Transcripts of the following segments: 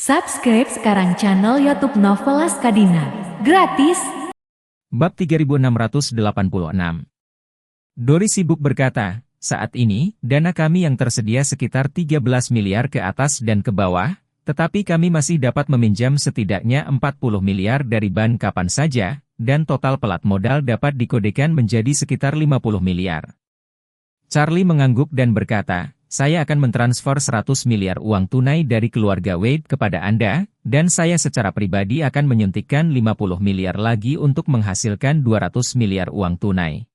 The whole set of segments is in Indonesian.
Subscribe sekarang channel YouTube Novelas Kadina. Gratis. Bab 3686. Doris sibuk berkata, saat ini, dana kami yang tersedia sekitar 13 miliar ke atas dan ke bawah, tetapi kami masih dapat meminjam setidaknya 40 miliar dari bank kapan saja, dan total pelat modal dapat dikodekan menjadi sekitar 50 miliar. Charlie mengangguk dan berkata, saya akan mentransfer 100 miliar uang tunai dari keluarga Wade kepada Anda, dan saya secara pribadi akan menyuntikkan 50 miliar lagi untuk menghasilkan 200 miliar uang tunai.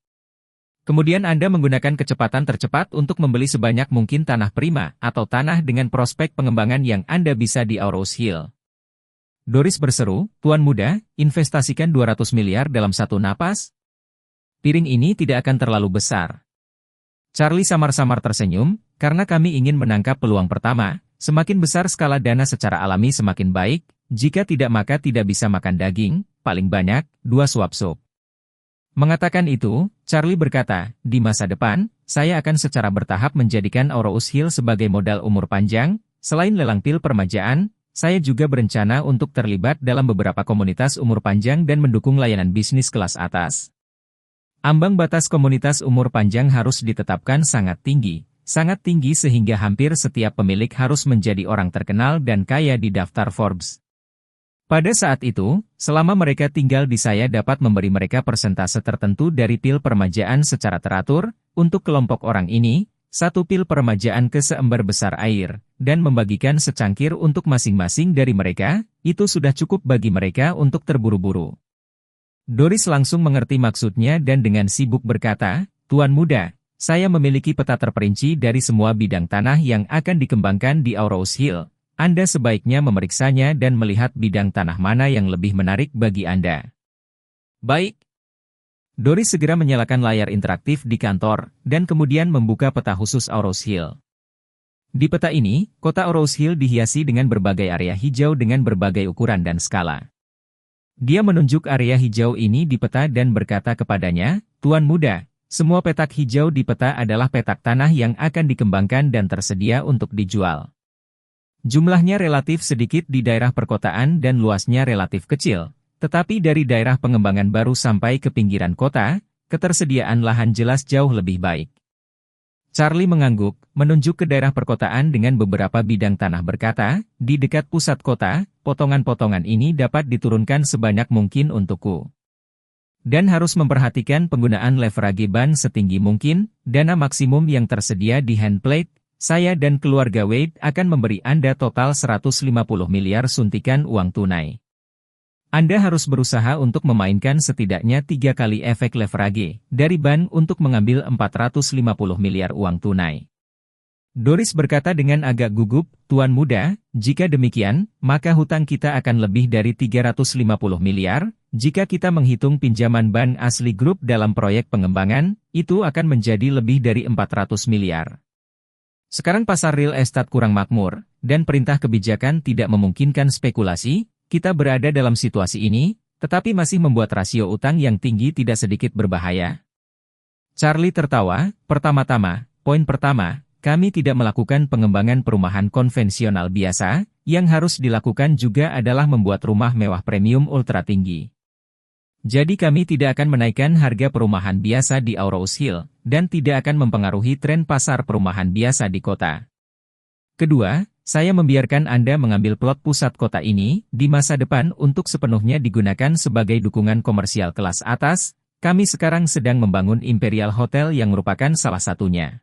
Kemudian Anda menggunakan kecepatan tercepat untuk membeli sebanyak mungkin tanah prima atau tanah dengan prospek pengembangan yang Anda bisa di Aurous Hill. Doris berseru, Tuan Muda, investasikan 200 miliar dalam satu napas? Piring ini tidak akan terlalu besar. Charlie samar-samar tersenyum, karena kami ingin menangkap peluang pertama, semakin besar skala dana secara alami semakin baik, jika tidak maka tidak bisa makan daging, paling banyak, 2 suap sup. Mengatakan itu, Charlie berkata, di masa depan, saya akan secara bertahap menjadikan Aurous Hill sebagai modal umur panjang, selain lelang pil permajaan, saya juga berencana untuk terlibat dalam beberapa komunitas umur panjang dan mendukung layanan bisnis kelas atas. Ambang batas komunitas umur panjang harus ditetapkan sangat tinggi sehingga hampir setiap pemilik harus menjadi orang terkenal dan kaya di daftar Forbes. Pada saat itu, selama mereka tinggal di saya dapat memberi mereka persentase tertentu dari pil permajaan secara teratur, untuk kelompok orang ini, 1 pil permajaan ke seember besar air, dan membagikan secangkir untuk masing-masing dari mereka, itu sudah cukup bagi mereka untuk terburu-buru. Doris langsung mengerti maksudnya dan dengan sibuk berkata, Tuan Muda, saya memiliki peta terperinci dari semua bidang tanah yang akan dikembangkan di Aurous Hill. Anda sebaiknya memeriksanya dan melihat bidang tanah mana yang lebih menarik bagi Anda. Baik. Doris segera menyalakan layar interaktif di kantor, dan kemudian membuka peta khusus Aurous Hill. Di peta ini, kota Aurous Hill dihiasi dengan berbagai area hijau dengan berbagai ukuran dan skala. Dia menunjuk area hijau ini di peta dan berkata kepadanya, Tuan Muda, semua petak hijau di peta adalah petak tanah yang akan dikembangkan dan tersedia untuk dijual. Jumlahnya relatif sedikit di daerah perkotaan dan luasnya relatif kecil, tetapi dari daerah pengembangan baru sampai ke pinggiran kota, ketersediaan lahan jelas jauh lebih baik. Charlie mengangguk, menunjuk ke daerah perkotaan dengan beberapa bidang tanah berkata, di dekat pusat kota, potongan-potongan ini dapat diturunkan sebanyak mungkin untukku. Dan harus memperhatikan penggunaan leverage ban setinggi mungkin, dana maksimum yang tersedia di handplate, saya dan keluarga Wade akan memberi Anda total 150 miliar suntikan uang tunai. Anda harus berusaha untuk memainkan setidaknya 3 kali efek leverage dari ban untuk mengambil 450 miliar uang tunai. Doris berkata dengan agak gugup, Tuan Muda, jika demikian, maka hutang kita akan lebih dari 350 miliar, jika kita menghitung pinjaman ban asli grup dalam proyek pengembangan, itu akan menjadi lebih dari 400 miliar. Sekarang pasar real estate kurang makmur, dan perintah kebijakan tidak memungkinkan spekulasi, kita berada dalam situasi ini, tetapi masih membuat rasio utang yang tinggi tidak sedikit berbahaya. Charlie tertawa, pertama-tama, poin pertama, kami tidak melakukan pengembangan perumahan konvensional biasa, yang harus dilakukan juga adalah membuat rumah mewah premium ultra tinggi. Jadi kami tidak akan menaikkan harga perumahan biasa di Aurous Hill, dan tidak akan mempengaruhi tren pasar perumahan biasa di kota. Kedua, saya membiarkan Anda mengambil plot pusat kota ini, di masa depan untuk sepenuhnya digunakan sebagai dukungan komersial kelas atas, kami sekarang sedang membangun Imperial Hotel yang merupakan salah satunya.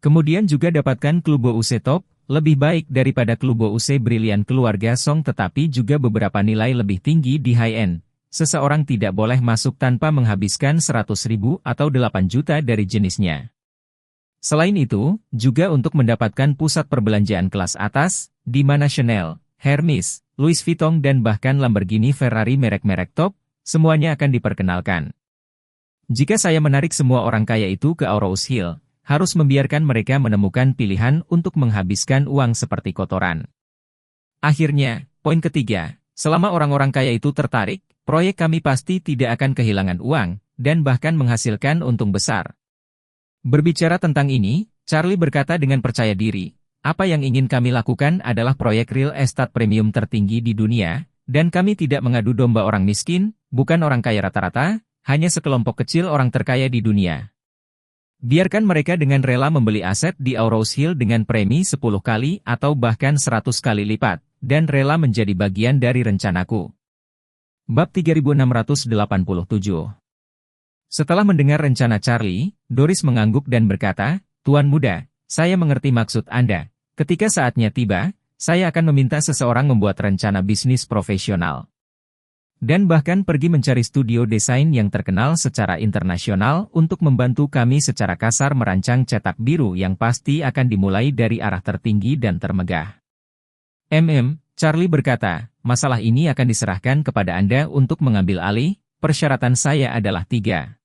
Kemudian juga dapatkan Klubo UC Top, lebih baik daripada Klubo UC Brilliant keluarga Song tetapi juga beberapa nilai lebih tinggi di high-end. Seseorang tidak boleh masuk tanpa menghabiskan 100.000 atau 8 juta dari jenisnya. Selain itu, juga untuk mendapatkan pusat perbelanjaan kelas atas, di mana Chanel, Hermes, Louis Vuitton dan bahkan Lamborghini Ferrari merek-merek top, semuanya akan diperkenalkan. Jika saya menarik semua orang kaya itu ke Aurous Hill, harus membiarkan mereka menemukan pilihan untuk menghabiskan uang seperti kotoran. Akhirnya, poin ketiga, selama orang-orang kaya itu tertarik, proyek kami pasti tidak akan kehilangan uang, dan bahkan menghasilkan untung besar. Berbicara tentang ini, Charlie berkata dengan percaya diri, Apa yang ingin kami lakukan adalah proyek real estate premium tertinggi di dunia, dan kami tidak mengadu domba orang miskin, bukan orang kaya rata-rata, hanya sekelompok kecil orang terkaya di dunia. Biarkan mereka dengan rela membeli aset di Aurous Hill dengan premi 10 kali atau bahkan 100 kali lipat, dan rela menjadi bagian dari rencanaku. Bab 3687. Setelah mendengar rencana Charlie, Doris mengangguk dan berkata, "Tuan muda, saya mengerti maksud Anda. Ketika saatnya tiba, saya akan meminta seseorang membuat rencana bisnis profesional. Dan bahkan pergi mencari studio desain yang terkenal secara internasional untuk membantu kami secara kasar merancang cetak biru yang pasti akan dimulai dari arah tertinggi dan termegah." Charlie berkata, "Masalah ini akan diserahkan kepada Anda untuk mengambil alih. Persyaratan saya adalah 3.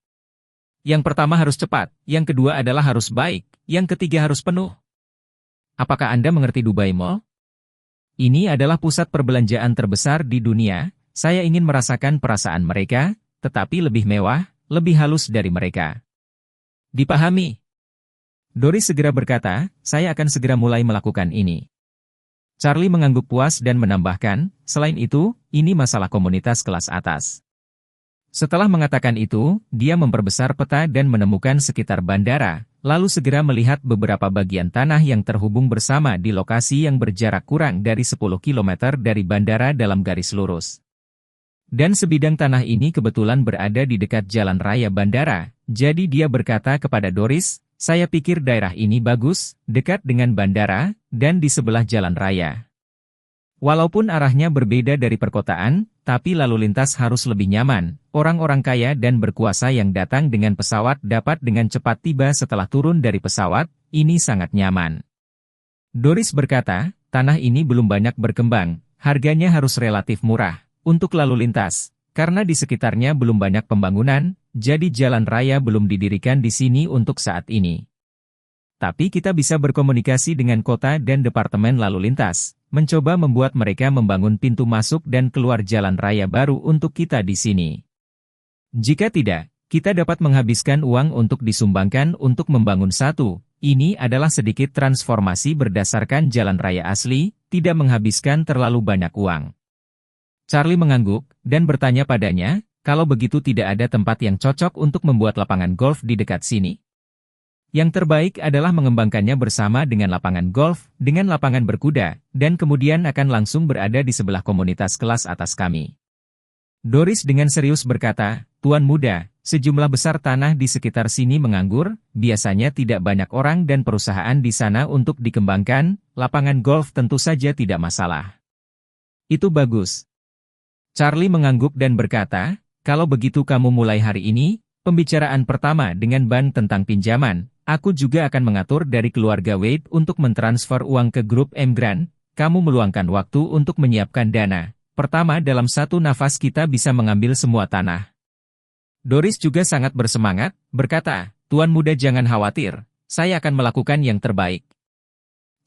Yang pertama harus cepat, yang kedua adalah harus baik, yang ketiga harus penuh. Apakah Anda mengerti Dubai Mall? Ini adalah pusat perbelanjaan terbesar di dunia. Saya ingin merasakan perasaan mereka, tetapi lebih mewah, lebih halus dari mereka." "Dipahami." Doris segera berkata, "Saya akan segera mulai melakukan ini." Charlie mengangguk puas dan menambahkan, "Selain itu, ini masalah komunitas kelas atas." Setelah mengatakan itu, dia memperbesar peta dan menemukan sekitar bandara, lalu segera melihat beberapa bagian tanah yang terhubung bersama di lokasi yang berjarak kurang dari 10 km dari bandara dalam garis lurus. Dan sebidang tanah ini kebetulan berada di dekat jalan raya bandara, jadi dia berkata kepada Doris, "Saya pikir daerah ini bagus, dekat dengan bandara, dan di sebelah jalan raya. Walaupun arahnya berbeda dari perkotaan, tapi lalu lintas harus lebih nyaman. Orang-orang kaya dan berkuasa yang datang dengan pesawat dapat dengan cepat tiba setelah turun dari pesawat, ini sangat nyaman." Doris berkata, "Tanah ini belum banyak berkembang, harganya harus relatif murah untuk lalu lintas, karena di sekitarnya belum banyak pembangunan, jadi jalan raya belum didirikan di sini untuk saat ini. Tapi kita bisa berkomunikasi dengan kota dan departemen lalu lintas, mencoba membuat mereka membangun pintu masuk dan keluar jalan raya baru untuk kita di sini. Jika tidak, kita dapat menghabiskan uang untuk disumbangkan untuk membangun satu. Ini adalah sedikit transformasi berdasarkan jalan raya asli, tidak menghabiskan terlalu banyak uang." Charlie mengangguk, dan bertanya padanya, "Kalau begitu tidak ada tempat yang cocok untuk membuat lapangan golf di dekat sini?" "Yang terbaik adalah mengembangkannya bersama dengan lapangan golf, dengan lapangan berkuda, dan kemudian akan langsung berada di sebelah komunitas kelas atas kami." Doris dengan serius berkata, "Tuan muda, sejumlah besar tanah di sekitar sini menganggur, biasanya tidak banyak orang dan perusahaan di sana untuk dikembangkan, lapangan golf tentu saja tidak masalah." "Itu bagus." Charlie mengangguk dan berkata, "Kalau begitu kamu mulai hari ini, pembicaraan pertama dengan bank tentang pinjaman, aku juga akan mengatur dari keluarga Wade untuk mentransfer uang ke grup Emgrand, kamu meluangkan waktu untuk menyiapkan dana. Pertama dalam satu nafas kita bisa mengambil semua tanah." Doris juga sangat bersemangat, berkata, "Tuan muda jangan khawatir, saya akan melakukan yang terbaik."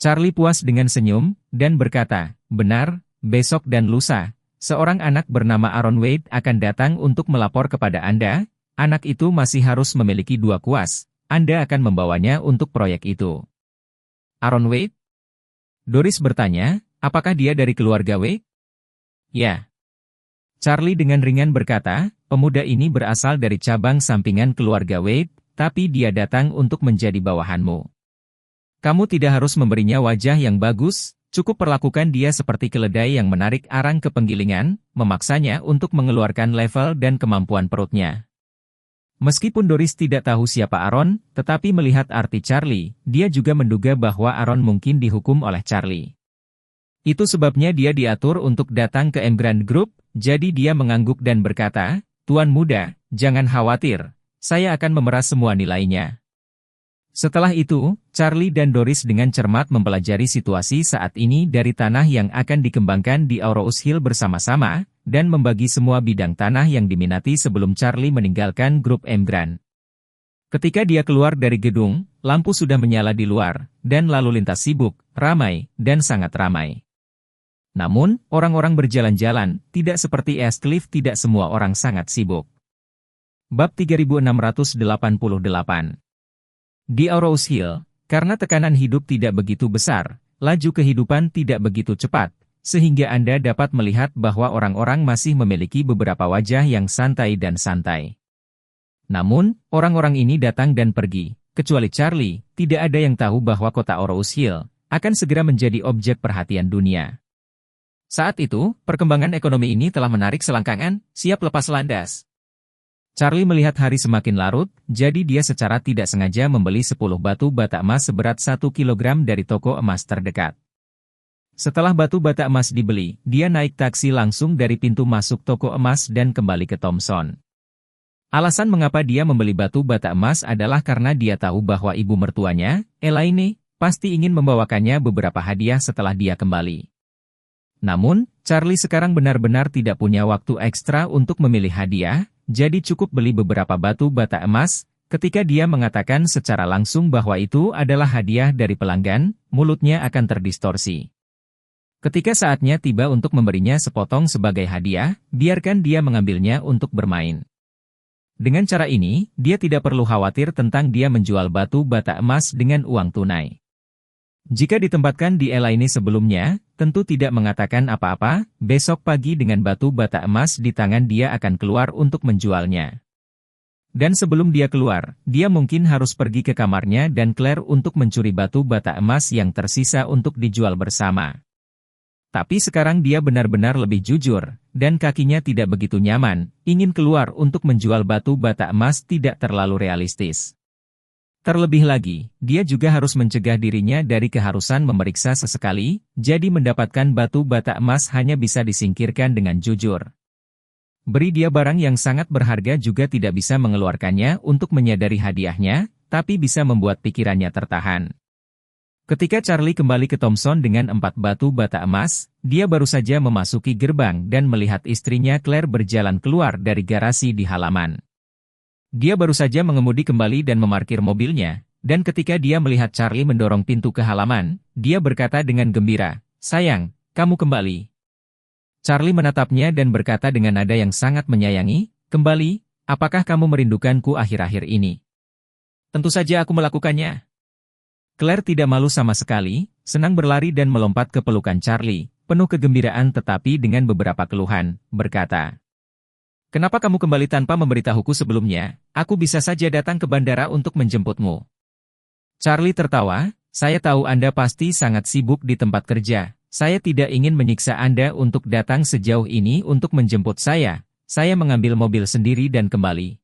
Charlie puas dengan senyum, dan berkata, "Benar, besok dan lusa, seorang anak bernama Aaron Wade akan datang untuk melapor kepada Anda. Anak itu masih harus memiliki 2 kuas. Anda akan membawanya untuk proyek itu." "Aaron Wade?" Doris bertanya, "Apakah dia dari keluarga Wade?" "Ya." Charlie dengan ringan berkata, "Pemuda ini berasal dari cabang sampingan keluarga Wade, tapi dia datang untuk menjadi bawahanmu. Kamu tidak harus memberinya wajah yang bagus, cukup perlakukan dia seperti keledai yang menarik arang ke penggilingan, memaksanya untuk mengeluarkan level dan kemampuan perutnya." Meskipun Doris tidak tahu siapa Aaron, tetapi melihat arti Charlie, dia juga menduga bahwa Aaron mungkin dihukum oleh Charlie. Itu sebabnya dia diatur untuk datang ke Emgrand Group, jadi dia mengangguk dan berkata, "Tuan muda, jangan khawatir, saya akan memeras semua nilainya." Setelah itu, Charlie dan Doris dengan cermat mempelajari situasi saat ini dari tanah yang akan dikembangkan di Aurous Hill bersama-sama, dan membagi semua bidang tanah yang diminati sebelum Charlie meninggalkan grup Emgrand. Ketika dia keluar dari gedung, lampu sudah menyala di luar, dan lalu lintas sibuk, ramai, dan sangat ramai. Namun, orang-orang berjalan-jalan, tidak seperti Eastcliff, tidak semua orang sangat sibuk. Bab 3688. Di Aurous Hill, Karena tekanan hidup tidak begitu besar, laju kehidupan tidak begitu cepat, sehingga Anda dapat melihat bahwa orang-orang masih memiliki beberapa wajah yang santai dan santai. Namun, orang-orang ini datang dan pergi, kecuali Charlie, tidak ada yang tahu bahwa kota Orous Hill akan segera menjadi objek perhatian dunia. Saat itu, perkembangan ekonomi ini telah menarik selangkangan, siap lepas landas. Charlie melihat hari semakin larut, jadi dia secara tidak sengaja membeli 10 batu bata emas seberat 1 kilogram dari toko emas terdekat. Setelah batu bata emas dibeli, dia naik taksi langsung dari pintu masuk toko emas dan kembali ke Thompson. Alasan mengapa dia membeli batu bata emas adalah karena dia tahu bahwa ibu mertuanya, Elaine, pasti ingin membawakannya beberapa hadiah setelah dia kembali. Namun, Charlie sekarang benar-benar tidak punya waktu ekstra untuk memilih hadiah, jadi cukup beli beberapa batu bata emas. Ketika dia mengatakan secara langsung bahwa itu adalah hadiah dari pelanggan, mulutnya akan terdistorsi. Ketika saatnya tiba untuk memberinya sepotong sebagai hadiah, biarkan dia mengambilnya untuk bermain. Dengan cara ini, dia tidak perlu khawatir tentang dia menjual batu bata emas dengan uang tunai. Jika ditempatkan di Elaine sebelumnya, tentu tidak mengatakan apa-apa, besok pagi dengan batu bata emas di tangan dia akan keluar untuk menjualnya. Dan sebelum dia keluar, dia mungkin harus pergi ke kamarnya dan Claire untuk mencuri batu bata emas yang tersisa untuk dijual bersama. Tapi sekarang dia benar-benar lebih jujur, dan kakinya tidak begitu nyaman, ingin keluar untuk menjual batu bata emas tidak terlalu realistis. Terlebih lagi, dia juga harus mencegah dirinya dari keharusan memeriksa sesekali, jadi mendapatkan batu bata emas hanya bisa disingkirkan dengan jujur. Beri dia barang yang sangat berharga juga tidak bisa mengeluarkannya untuk menyadari hadiahnya, tapi bisa membuat pikirannya tertahan. Ketika Charlie kembali ke Thompson dengan 4 batu bata emas, dia baru saja memasuki gerbang dan melihat istrinya Claire berjalan keluar dari garasi di halaman. Dia baru saja mengemudi kembali dan memarkir mobilnya, dan ketika dia melihat Charlie mendorong pintu ke halaman, dia berkata dengan gembira, "Sayang, kamu kembali." Charlie menatapnya dan berkata dengan nada yang sangat menyayangi, "Kembali, apakah kamu merindukanku akhir-akhir ini?" "Tentu saja aku melakukannya." Claire tidak malu sama sekali, senang berlari dan melompat ke pelukan Charlie, penuh kegembiraan tetapi dengan beberapa keluhan, berkata, "Kenapa kamu kembali tanpa memberitahuku sebelumnya? Aku bisa saja datang ke bandara untuk menjemputmu." Charlie tertawa, "Saya tahu Anda pasti sangat sibuk di tempat kerja. Saya tidak ingin menyiksa Anda untuk datang sejauh ini untuk menjemput saya. Saya mengambil mobil sendiri dan kembali."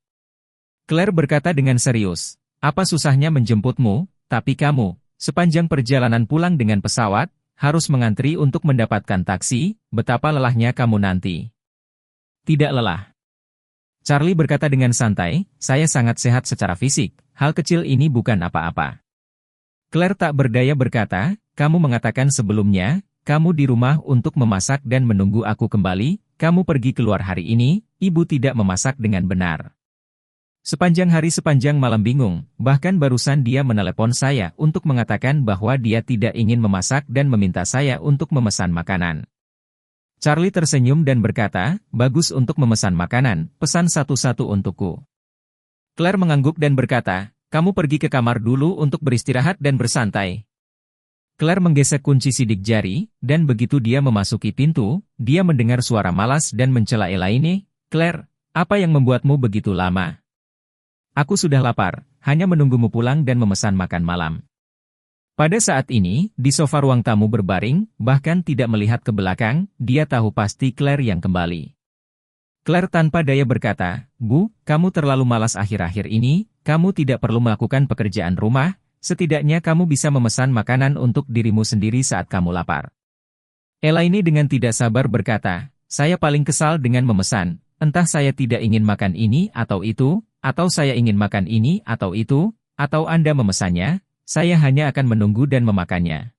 Claire berkata dengan serius, "Apa susahnya menjemputmu? Tapi kamu, sepanjang perjalanan pulang dengan pesawat, harus mengantri untuk mendapatkan taksi, betapa lelahnya kamu nanti." "Tidak lelah." Charlie berkata dengan santai, "Saya sangat sehat secara fisik, hal kecil ini bukan apa-apa." Claire tak berdaya berkata, "Kamu mengatakan sebelumnya, kamu di rumah untuk memasak dan menunggu aku kembali, kamu pergi keluar hari ini, ibu tidak memasak dengan benar." Sepanjang hari sepanjang malam bingung, bahkan barusan dia menelepon saya untuk mengatakan bahwa dia tidak ingin memasak dan meminta saya untuk memesan makanan. Charlie tersenyum dan berkata, "Bagus untuk memesan makanan, pesan satu-satu untukku." Claire mengangguk dan berkata, "Kamu pergi ke kamar dulu untuk beristirahat dan bersantai." Claire menggesek kunci sidik jari, dan begitu dia memasuki pintu, dia mendengar suara malas dan mencela Elaine, "Claire, apa yang membuatmu begitu lama? Aku sudah lapar, hanya menunggumu pulang dan memesan makan malam." Pada saat ini, di sofa ruang tamu berbaring, bahkan tidak melihat ke belakang, dia tahu pasti Claire yang kembali. Claire tanpa daya berkata, "Bu, kamu terlalu malas akhir-akhir ini, kamu tidak perlu melakukan pekerjaan rumah, setidaknya kamu bisa memesan makanan untuk dirimu sendiri saat kamu lapar." Elaine dengan tidak sabar berkata, "Saya paling kesal dengan memesan, entah saya tidak ingin makan ini atau itu, atau saya ingin makan ini atau itu, atau Anda memesannya, saya hanya akan menunggu dan memakannya."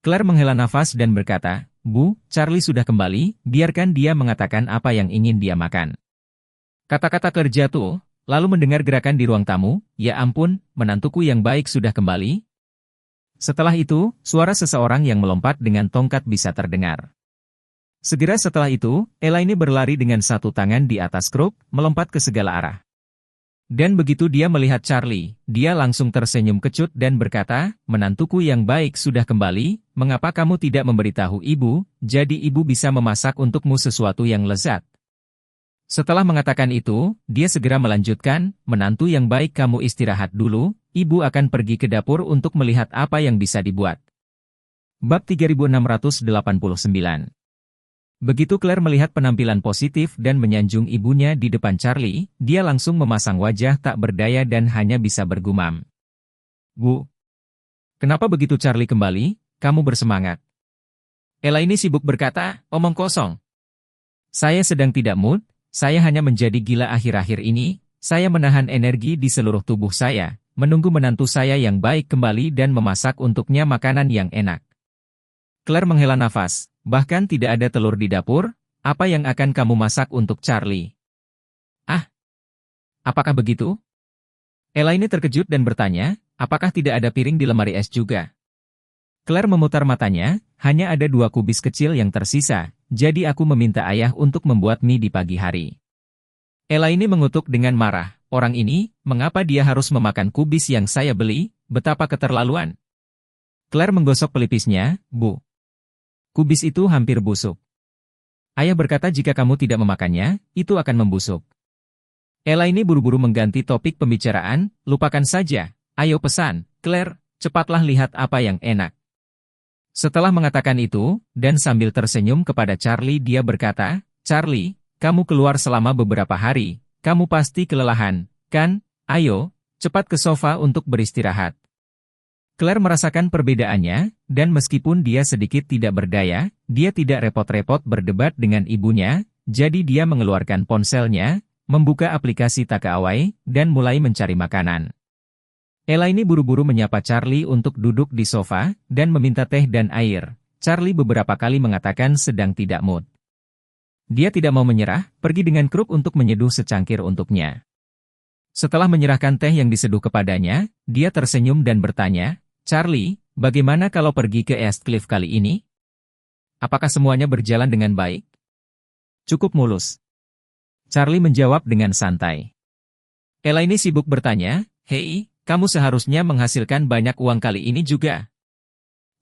Claire menghela nafas dan berkata, "Bu, Charlie sudah kembali, biarkan dia mengatakan apa yang ingin dia makan." Kata-kata kerja tuh, lalu mendengar gerakan di ruang tamu, "Ya ampun, menantuku yang baik sudah kembali." Setelah itu, suara seseorang yang melompat dengan tongkat bisa terdengar. Segera setelah itu, Elaine berlari dengan satu tangan di atas kruk, melompat ke segala arah. Dan begitu dia melihat Charlie, dia langsung tersenyum kecut dan berkata, "Menantuku yang baik sudah kembali, mengapa kamu tidak memberitahu ibu, jadi ibu bisa memasak untukmu sesuatu yang lezat?" Setelah mengatakan itu, dia segera melanjutkan, "Menantu yang baik kamu istirahat dulu, ibu akan pergi ke dapur untuk melihat apa yang bisa dibuat." Bab 3689. Begitu Claire melihat penampilan positif dan menyanjung ibunya di depan Charlie, dia langsung memasang wajah tak berdaya dan hanya bisa bergumam. "Bu, kenapa begitu Charlie kembali? Kamu bersemangat." Elaine sibuk berkata, "Omong kosong. Saya sedang tidak mood, saya hanya menjadi gila akhir-akhir ini, saya menahan energi di seluruh tubuh saya, menunggu menantu saya yang baik kembali dan memasak untuknya makanan yang enak." Claire menghela nafas. "Bahkan tidak ada telur di dapur, apa yang akan kamu masak untuk Charlie?" "Ah, apakah begitu?" Elaine terkejut dan bertanya, "Apakah tidak ada piring di lemari es juga?" Claire memutar matanya, "Hanya ada 2 kubis kecil yang tersisa, jadi aku meminta ayah untuk membuat mie di pagi hari." Elaine mengutuk dengan marah, "Orang ini, mengapa dia harus memakan kubis yang saya beli, betapa keterlaluan." Claire menggosok pelipisnya, "Bu, kubis itu hampir busuk. Ayah berkata jika kamu tidak memakannya, itu akan membusuk." Elaine buru-buru mengganti topik pembicaraan, "Lupakan saja, ayo pesan, Claire, cepatlah lihat apa yang enak." Setelah mengatakan itu, dan sambil tersenyum kepada Charlie dia berkata, "Charlie, kamu keluar selama beberapa hari, kamu pasti kelelahan, kan? Ayo, cepat ke sofa untuk beristirahat." Claire merasakan perbedaannya, dan meskipun dia sedikit tidak berdaya, dia tidak repot-repot berdebat dengan ibunya, jadi dia mengeluarkan ponselnya, membuka aplikasi Takeaway, dan mulai mencari makanan. Elaine buru-buru menyapa Charlie untuk duduk di sofa, dan meminta teh dan air. Charlie beberapa kali mengatakan sedang tidak mood. Dia tidak mau menyerah, pergi dengan kruk untuk menyeduh secangkir untuknya. Setelah menyerahkan teh yang diseduh kepadanya, dia tersenyum dan bertanya, "Charlie, bagaimana kalau pergi ke East Cliff kali ini? Apakah semuanya berjalan dengan baik?" "Cukup mulus." Charlie menjawab dengan santai. Elaine sibuk bertanya, "Hei, kamu seharusnya menghasilkan banyak uang kali ini juga."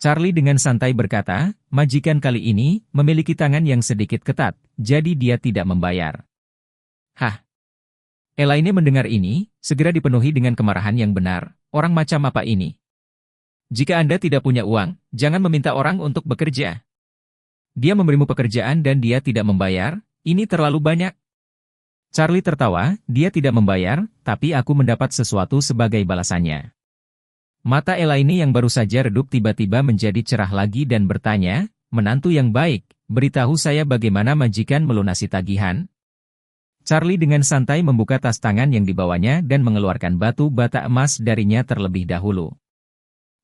Charlie dengan santai berkata, "Majikan kali ini memiliki tangan yang sedikit ketat, jadi dia tidak membayar." "Hah?" Elaine mendengar ini, segera dipenuhi dengan kemarahan yang benar. Orang macam apa ini? "Jika Anda tidak punya uang, jangan meminta orang untuk bekerja. Dia memberimu pekerjaan dan dia tidak membayar, ini terlalu banyak." Charlie tertawa, "Dia tidak membayar, tapi aku mendapat sesuatu sebagai balasannya." Mata Elaine yang baru saja redup tiba-tiba menjadi cerah lagi dan bertanya, "Menantu yang baik, beritahu saya bagaimana majikan melunasi tagihan?" Charlie dengan santai membuka tas tangan yang dibawanya dan mengeluarkan batu bata emas darinya terlebih dahulu.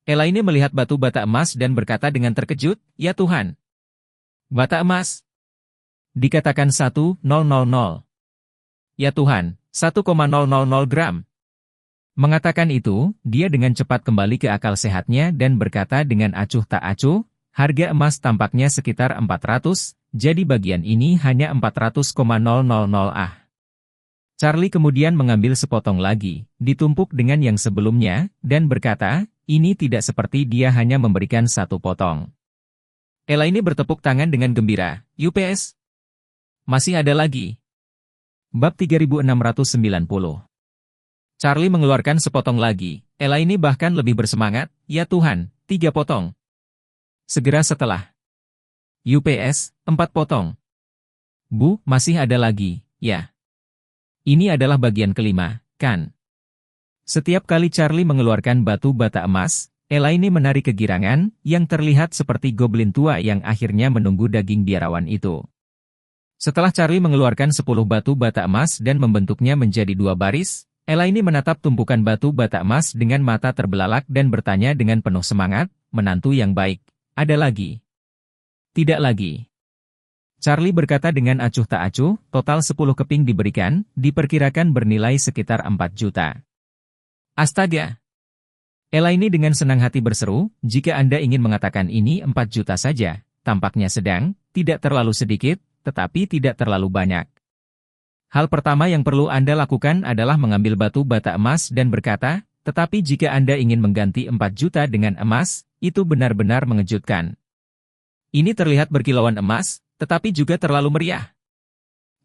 Elaine melihat batu bata emas dan berkata dengan terkejut, "Ya Tuhan! Bata emas?" Dikatakan 1,000. "Ya Tuhan, 1,000 gram." Mengatakan itu, dia dengan cepat kembali ke akal sehatnya dan berkata dengan acuh tak acuh, "Harga emas tampaknya sekitar 400, jadi bagian ini hanya 400,000 ah." Charlie kemudian mengambil sepotong lagi, ditumpuk dengan yang sebelumnya, dan berkata, "Ini tidak seperti dia hanya memberikan 1 potong." Elaine bertepuk tangan dengan gembira, "UPS! Masih ada lagi." Bab 3690. Charlie mengeluarkan sepotong lagi. Elaine bahkan lebih bersemangat, "Ya Tuhan, 3 potong." Segera setelah. "UPS, 4 potong." "Bu, masih ada lagi, ya. Ini adalah bagian kelima, kan?" Setiap kali Charlie mengeluarkan batu bata emas, Elaine menari kegirangan, yang terlihat seperti goblin tua yang akhirnya menunggu daging biarawan itu. Setelah Charlie mengeluarkan 10 batu bata emas dan membentuknya menjadi 2 baris, Elaine menatap tumpukan batu bata emas dengan mata terbelalak dan bertanya dengan penuh semangat, "Menantu yang baik, ada lagi?" "Tidak lagi." Charlie berkata dengan acuh tak acuh, "Total 10 keping diberikan, diperkirakan bernilai sekitar 4 juta. "Astaga!" Elaine dengan senang hati berseru, "Jika Anda ingin mengatakan ini 4 juta saja, tampaknya sedang, tidak terlalu sedikit, tetapi tidak terlalu banyak." Hal pertama yang perlu Anda lakukan adalah mengambil batu bata emas dan berkata, tetapi jika Anda ingin mengganti 4 juta dengan emas, itu benar-benar mengejutkan. Ini terlihat berkilauan emas, tetapi juga terlalu meriah.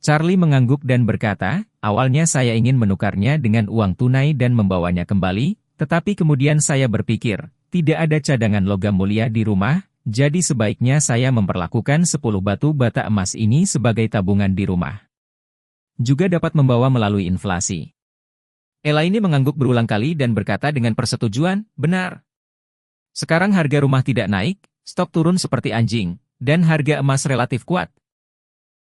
Charlie mengangguk dan berkata, awalnya saya ingin menukarnya dengan uang tunai dan membawanya kembali, tetapi kemudian saya berpikir, tidak ada cadangan logam mulia di rumah, jadi sebaiknya saya memperlakukan 10 batu bata emas ini sebagai tabungan di rumah. Juga dapat membawa melalui inflasi. Elaine mengangguk berulang kali dan berkata dengan persetujuan, benar. Sekarang harga rumah tidak naik, stok turun seperti anjing, dan harga emas relatif kuat.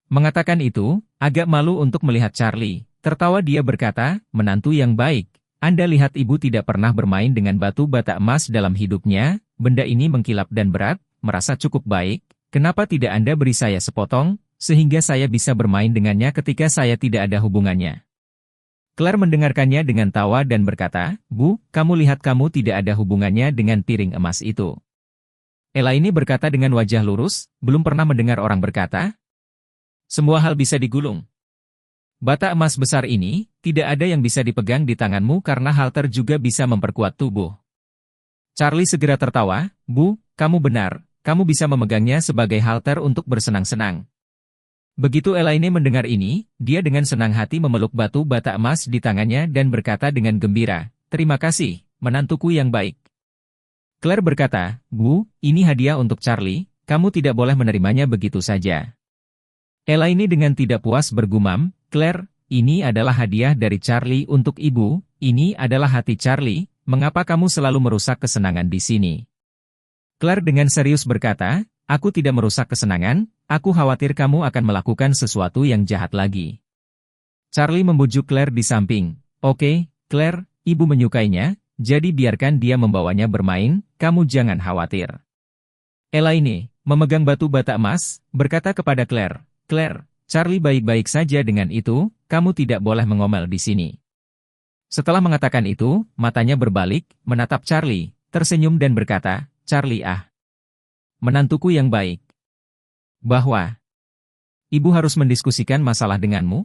Mengatakan itu, agak malu untuk melihat Charlie. Tertawa dia berkata, menantu yang baik. Anda lihat ibu tidak pernah bermain dengan batu bata emas dalam hidupnya, benda ini mengkilap dan berat, merasa cukup baik, kenapa tidak Anda beri saya sepotong, sehingga saya bisa bermain dengannya ketika saya tidak ada hubungannya. Claire mendengarkannya dengan tawa dan berkata, Bu, kamu lihat kamu tidak ada hubungannya dengan piring emas itu. Elaine berkata dengan wajah lurus, belum pernah mendengar orang berkata, semua hal bisa digulung. Bata emas besar ini, tidak ada yang bisa dipegang di tanganmu karena halter juga bisa memperkuat tubuh. Charlie segera tertawa, Bu, kamu benar, kamu bisa memegangnya sebagai halter untuk bersenang-senang. Begitu Elaine mendengar ini, dia dengan senang hati memeluk batu bata emas di tangannya dan berkata dengan gembira, terima kasih, menantuku yang baik. Claire berkata, Bu, ini hadiah untuk Charlie, kamu tidak boleh menerimanya begitu saja. Elaine dengan tidak puas bergumam, Claire, ini adalah hadiah dari Charlie untuk ibu, ini adalah hati Charlie, mengapa kamu selalu merusak kesenangan di sini? Claire dengan serius berkata, aku tidak merusak kesenangan, aku khawatir kamu akan melakukan sesuatu yang jahat lagi. Charlie membujuk Claire di samping, oke, Claire, ibu menyukainya, jadi biarkan dia membawanya bermain, kamu jangan khawatir. Elaine, memegang batu bata emas, berkata kepada Claire, Claire, Charlie baik-baik saja dengan itu, kamu tidak boleh mengomel di sini. Setelah mengatakan itu, matanya berbalik, menatap Charlie, tersenyum dan berkata, Charlie menantuku yang baik. Bahwa ibu harus mendiskusikan masalah denganmu?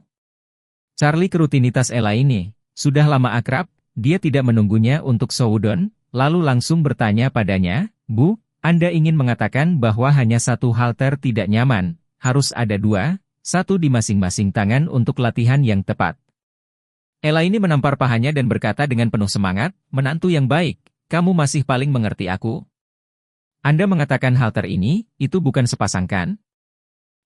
Charlie ke rutinitas Elaine, sudah lama akrab, dia tidak menunggunya untuk seudon, lalu langsung bertanya padanya, Bu, Anda ingin mengatakan bahwa hanya satu halter tidak nyaman, harus ada 2, satu di masing-masing tangan untuk latihan yang tepat. Elaine menampar pahanya dan berkata dengan penuh semangat, menantu yang baik, kamu masih paling mengerti aku. Anda mengatakan halter ini, itu bukan sepasang kan?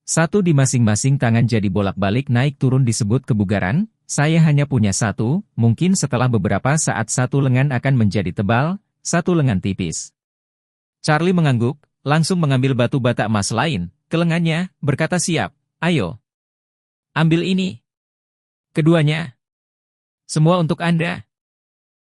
Satu di masing-masing tangan jadi bolak-balik naik turun disebut kebugaran, saya hanya punya satu, mungkin setelah beberapa saat satu lengan akan menjadi tebal, satu lengan tipis. Charlie mengangguk, langsung mengambil batu bata emas lain, ke lengannya, berkata siap. Ayo. Ambil ini. Keduanya. Semua untuk Anda.